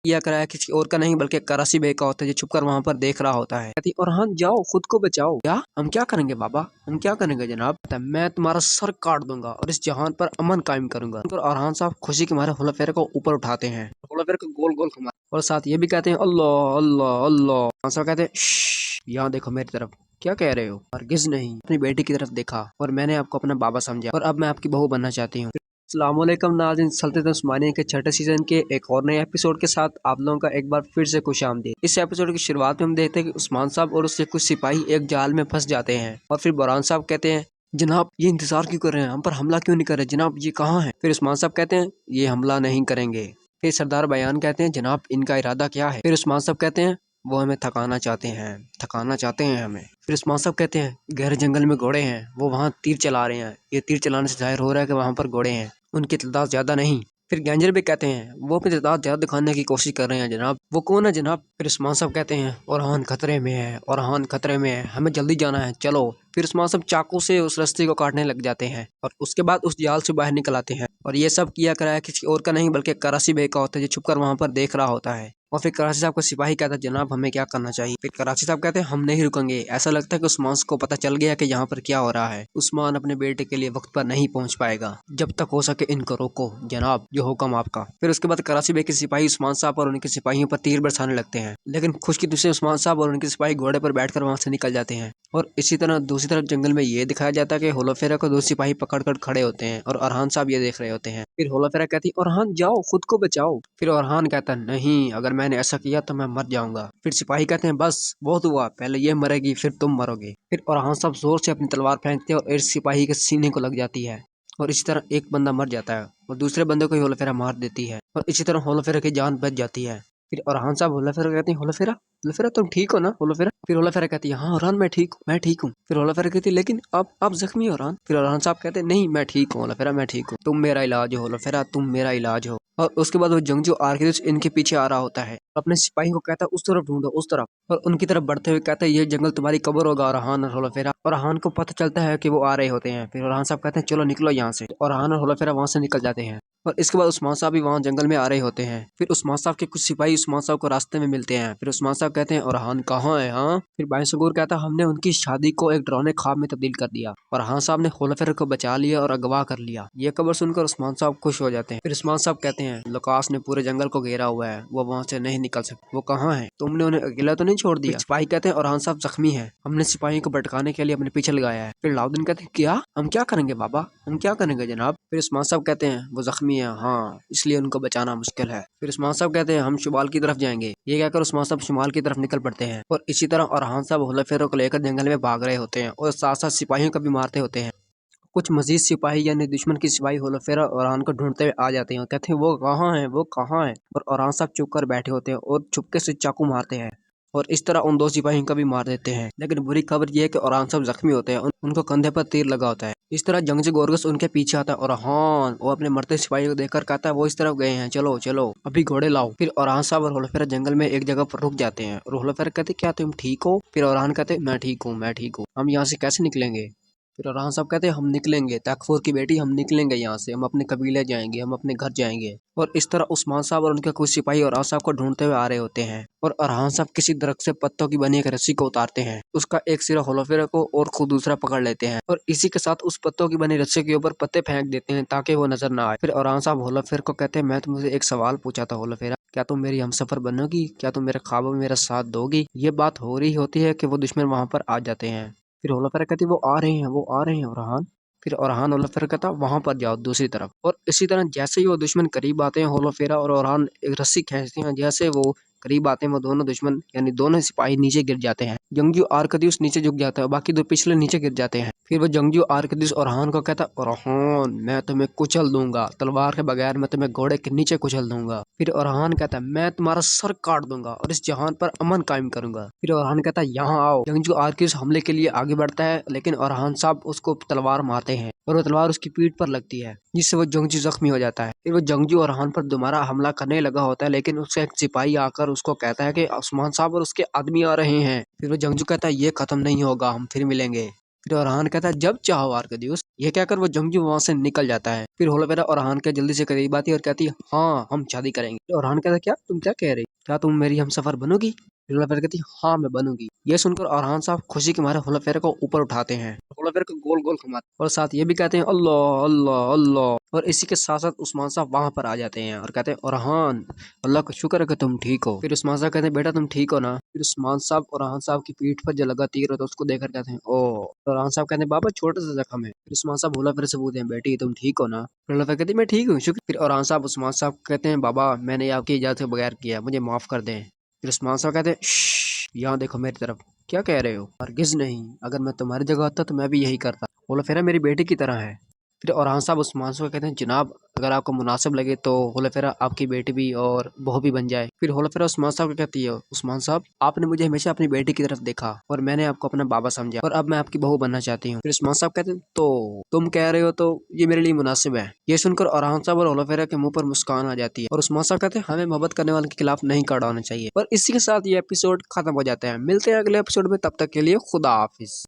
किया कराया किसी और का नहीं बल्कि कराची बे का होता है जो छुपकर वहाँ पर देख रहा होता है। कहती और हाँ जाओ खुद को बचाओ। क्या हम क्या करेंगे बाबा, हम क्या करेंगे जनाब। मैं तुम्हारा सर काट दूंगा और इस जहान पर अमन कायम करूंगा। अरहान साहब खुशी के मारे हुलफेरे को ऊपर उठाते हैं, हुलफेरे को गोल गोल घुमा और साथ ये भी कहते हैं अल्लाह अल्लाह अल्लाह। अरहान साहब कहते हैं यहाँ देखो मेरी तरफ। क्या कह रहे हो? हरगिज नहीं, अपनी बेटी की तरफ देखा और मैंने आपको अपना बाबा समझा और अब मैं आपकी बहू बनना चाहती हूँ। अस्सलामुअलैकुम नाज़रीन, सल्तनत उस्मानिया के छठे सीजन के एक और नए एपिसोड के साथ आप लोगों का एक बार फिर से खुशामदीद। इस एपिसोड की शुरुआत में हम देखते हैं कि उस्मान साहब और उसके कुछ सिपाही एक जाल में फंस जाते हैं और फिर बुरहान साहब कहते हैं जनाब ये इंतजार क्यों कर रहे हैं, हम पर हमला क्यों नहीं कर रहे जनाब, ये कहाँ है। फिर उस्मान साहब कहते हैं ये हमला नहीं करेंगे। फिर सरदार बयान कहते हैं जनाब इनका इरादा क्या है। फिर उस्मान साहब कहते हैं वो हमें थकाना चाहते हैं हमें। फिर उस्मान साहब कहते हैं गहरे जंगल में घोड़े हैं, वो वहाँ तीर चला रहे हैं, ये तीर चलाने से जाहिर हो रहा है कि वहाँ पर घोड़े हैं, उनकी तादाद ज्यादा नहीं। फिर गैंजर भी कहते हैं वो अपनी तादाद ज्यादा दिखाने की कोशिश कर रहे हैं जनाब। वो कौन है जनाब? फिर उस्मान साहब कहते हैं ओरहान खतरे में है, ओरहान खतरे में है, हमें जल्दी जाना है, चलो। फिर उस्मान साहब चाकू से उस रस्सी को काटने लग जाते हैं और उसके बाद उस जाल से बाहर निकल आते हैं और ये सब किया कराया किसी और का नहीं बल्कि कराची बे का होता है जो छुपकर वहाँ पर देख रहा होता है। और फिर कराची साहब को सिपाही कहता है जनाब हमें क्या करना चाहिए। फिर कराची साहब कहते हैं हम नहीं रुकेंगे। ऐसा लगता है कि उस्मान को पता चल गया कि यहाँ पर क्या हो रहा है। उस्मान अपने बेटे के लिए वक्त पर नहीं पहुँच पाएगा, जब तक हो सके इनको रोको जनाब, जो हुक्म आपका। फिर उसके बाद कराची बे के सिपाही उस्मान साहब और उनके सिपाहियों पर तीर बरसाने लगते हैं, लेकिन खुशकिस्मती से उस्मान साहब और उनके सिपाही घोड़े पर बैठकर वहाँ से निकल जाते हैं। और इसी तरह दूसरी तरफ जंगल में ये दिखाया जाता है कि होलोफेरा को दो सिपाही पकड़कर खड़े होते हैं और अरहान साहब ये देख रहे होते हैं। फिर होलोफेरा कहती अरहान जाओ खुद को बचाओ। फिर अरहान कहता नहीं, अगर मैंने ऐसा किया तो मैं मर जाऊंगा। फिर सिपाही कहते हैं बस बहुत हुआ, पहले ये मरेगी फिर तुम मरोगे। फिर अरहान साहब जोर से अपनी तलवार फेंकते हैं और एक सिपाही के सीने को लग जाती है और इसी तरह एक बंदा मर जाता है और दूसरे बंदे को होलोफेरा मार देती है और इसी तरह होलोफेरा की जान बच जाती है। फिर अरहान साहब होलोफेरा कहते हैं होलोफेरा होलोफेरा तुम ठीक हो ना होलोफेरा। फिर होलोफेरा कहती है हाँ अरहान मैं ठीक हूँ। फिर होलोफेरा कहती है लेकिन आप जख्मी हो अरहान। फिर अरहान साहब कहते हैं नहीं मैं ठीक हूँ होलोफेरा, मैं ठीक हूँ, तुम मेरा इलाज हो होलोफेरा, तुम मेरा इलाज हो। और उसके बाद वो जंगजू आर्किडस इनके पीछे आ रहा होता है, अपने सिपाही को कहता है उस तरफ ढूंढो उस तरफ, और उनकी तरफ बढ़ते हुए कहता है ये जंगल तुम्हारी कब्र होगा अरहान और होलोफेरा। और अरहान को पता चलता है कि वो आ रहे होते हैं। फिर अरहान साहब कहते हैं चलो निकलो यहाँ से, और अरहान और होलोफेरा वहाँ से निकल जाते हैं। और इसके बाद उस्मान साहब भी वहाँ जंगल में आ रहे होते हैं। फिर उस्मान साहब के कुछ सिपाही उस्मान साहब को रास्ते में मिलते हैं। फिर उस्मान साहब कहते हैं अरहान कहाँ है। हाँ। फिर बाइसगूर कहता है हमने उनकी शादी को एक डरावने ख्वाब में तब्दील कर दिया और अरहान साहब ने होलोफेरा को बचा लिया और अगवा कर लिया। ये खबर सुनकर उस्मान साहब खुश हो जाते हैं। फिर उस्मान साहब कहते हैं लुकास ने पूरे जंगल को घेरा हुआ है, वो वहाँ से नहीं निकल सकते, वो कहाँ है, तुमने उन्हें अकेला तो नहीं छोड़ दिया। सिपाही कहते हैं अरहान साहब जख्मी है, हमने सिपाहियों को भटकाने के लिए अपने पीछे लगाया है। फिर अलाउद्दीन कहते हैं क्या, हम क्या करेंगे बाबा, हम क्या करेंगे जनाब। फिर उस्मान साहब कहते हैं वो जख्मी है, हाँ इसलिए उनको बचाना मुश्किल है। फिर उस्मान साहब कहते हैं हम शुमाल की तरफ जाएंगे। ये कहकर उस्मान साहब शुमाल की तरफ निकल पड़ते हैं और इसी तरह अरहान साहब होलोफेरा को लेकर जंगल में भाग रहे होते हैं और साथ साथ सिपाहियों को भी मारते होते हैं। कुछ मजीद सिपाही यानी दुश्मन की सिपाही होलोफेरा और अरहान को ढूंढते हुए आ जाते हैं और कहते हैं वो कहाँ है, वो कहाँ है। और अरहान साहब चुप कर बैठे होते हैं और चुपके से चाकू मारते हैं और इस तरह उन दो सिपाहियों को भी मार देते हैं। लेकिन बुरी खबर यह है कि अरहान साहब जख्मी होते हैं, उनको कंधे पर तीर लगा होता है। इस तरह जंगजू गोरगस उनके पीछे आता है और अरहान वो अपने मरते सिपाही को देखकर कहता है वो इस तरफ गए हैं, चलो चलो अभी घोड़े लाओ। फिर अरहान साहब और होलोफेरा जंगल में एक जगह पर रुक जाते हैं और होलोफेरा कहते क्या तुम ठीक हो। फिर अरहान कहते मैं ठीक हूँ, हम यहाँ से कैसे निकलेंगे। फिर अरहान साहब कहते हैं हम निकलेंगे, तकफूर की बेटी हम निकलेंगे यहाँ से, हम अपने कबीले जाएंगे, हम अपने घर जाएंगे। और इस तरह उस्मान साहब और उनके कुछ सिपाही अरहान साहब को ढूंढते हुए आ रहे होते हैं और अरहान साहब किसी दरख्त से पत्तों की बनी एक रस्सी को उतारते हैं, उसका एक सिरा होलोफेरा को और खुद दूसरा पकड़ लेते हैं और इसी के साथ उस पत्तों की बनी रस्सी के ऊपर पत्ते फेंक देते हैं ताकि वो नजर ना आए। फिर अरहान साहब होलोफेरा को कहते हैं मैं तुमसे एक सवाल पूछा था होलोफेरा, क्या तुम मेरी हमसफर बनोगी, क्या तुम मेरे ख्वाबों में मेरा साथ दोगी। ये बात हो रही होती है कि वो दुश्मन वहां पर आ जाते हैं। फिर होलोफेरा कहती वो आ रहे हैं अरहान। फिर अरहान होलोफेरा कहता वहां पर जाओ दूसरी तरफ। और इसी तरह जैसे ही वो दुश्मन करीब आते हैं होलोफेरा और अरहान एक रस्सी खींचते हैं, जैसे वो करीब आते हैं वो दोनों दुश्मन यानी दोनों सिपाही नीचे गिर जाते हैं। जंगजू आर्कदियुस नीचे झुक जाता है, बाकी दो पिछले नीचे गिर जाते हैं। फिर वो जंगजू आर्कदियुस अरहान को कहता अरहान मैं तुम्हें कुचल दूंगा, तलवार के बगैर मैं तुम्हें घोड़े के नीचे कुचल दूंगा। फिर अरहान कहता मैं तुम्हारा सर काट दूंगा और इस जहान पर अमन कायम करूंगा। फिर अरहान कहता यहाँ आओ। जंगजू आर्कदियुस हमले के लिए आगे बढ़ता है, लेकिन अरहान साहब उसको तलवार मारते हैं और वो तलवार उसकी पीठ पर लगती है, जिससे वो जंगजू जख्मी हो जाता है। फिर वो जंगजू अरहान पर दोबारा हमला करने लगा होता है, लेकिन उसका एक सिपाही आकर उसको कहता है कि उस्मान साहब और उसके आदमी आ रहे हैं। फिर वो जंगजू कहता है ये खत्म नहीं होगा, हम फिर मिलेंगे। फिर अरहान कहता है जब चाहो आर्कदियुस, ये क्या कर वो जंगजू वहाँ से निकल जाता है। फिर होलोफेरा ओरहान के जल्दी से करीब आती है और कहती है हाँ हम शादी करेंगे। ओरहान कहता है क्या तुम क्या कह रही, क्या तुम मेरी हमसफर बनोगी। फिर होलोफेरा कहती है हाँ मैं बनूंगी। ये सुनकर ओरहान साहब खुशी के मारे होलोफेरा को ऊपर उठाते हैं, होलोफेरा को गोल गोल घुमाते हैं और साथ ये भी कहते हैं अल्लाह अल्लाह अल्लाह। और इसी के साथ साथ उस्मान साहब वहां पर आ जाते हैं और कहते हैं ओरहान अल्लाह का शुक्र है कि तुम ठीक हो। फिर उस्मान साहब कहते हैं बेटा तुम ठीक हो ना। फिर उस्मान साहब ओरहान साहब की पीठ पर जो लगा तीर होता है उसको देखकर कहते हैं ओ। ओरहान साहब कहते हैं बाबा छोटा सा जख्म है। फिर उस्मान साहब होलोफेरा से पूछते हैं बेटी तुम ठीक हो ना। फिर होलोफेरा कहती है मैं ठीक हूँ शुक्र। फिर ओरहान साहब उस्मान साहब कहते हैं बाबा मैंने आपकी इजाजत के बगैर किया, मुझे माफ कर दें। फिर उस्मान साहब कहते हैं यहाँ देखो मेरी तरफ, क्या कह रहे हो, हरगिज नहीं, अगर मैं तुम्हारी जगह होता तो मैं भी यही करता। होलोफेरा मेरी बेटी की तरह है। फिर ओरहान साहब उस्मान साहब को कहते हैं जनाब अगर आपको मुनासिब लगे तो होलोफेरा आपकी बेटी भी और बहू भी बन जाए। फिर होलोफेरा उस्मान साहब को कहती है उस्मान साहब आपने मुझे हमेशा अपनी बेटी की तरफ देखा और मैंने आपको अपना बाबा समझा और अब मैं आपकी बहू बनना चाहती हूँ। फिर उस्मान साहब कहते हैं तो तुम कह रहे हो तो ये मेरे लिए मुनासिब है। ये सुनकर ओरहान साहब और होलोफेरा के मुंह पर मुस्कान आ जाती है और उस्मान साहब कहते हैं हमें मोहब्बत करने वाले के खिलाफ नहीं खड़ा होना चाहिए। और इसी के साथ ये एपिसोड खत्म हो जाता है। मिलते हैं अगले एपिसोड में, तब तक के लिए खुदा हाफिज।